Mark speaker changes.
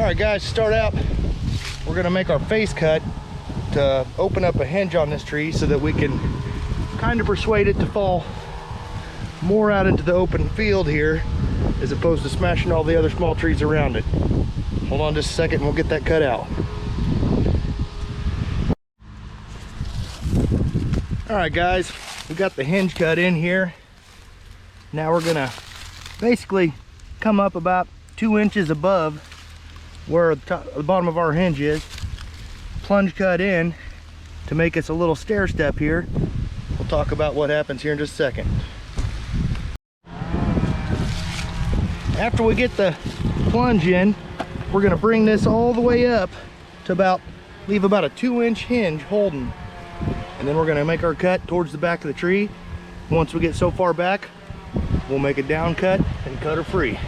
Speaker 1: Alright guys, to start out, we're gonna make our face cut to open up a hinge on this tree so that we can kind of persuade it to fall more out into the open field here as opposed to smashing all the other small trees around it. Hold on just a second and we'll get that cut out. Alright guys, we got the hinge cut in here. Now we're gonna basically come up about 2 inches above where the bottom of our hinge is, plunge cut in to make us a little stair step here. We'll talk about what happens here in just a second. After we get the plunge in, we're gonna bring this all the way up to leave about a 2-inch hinge holding. And then we're gonna make our cut towards the back of the tree. Once we get so far back, we'll make a down cut and cut her free.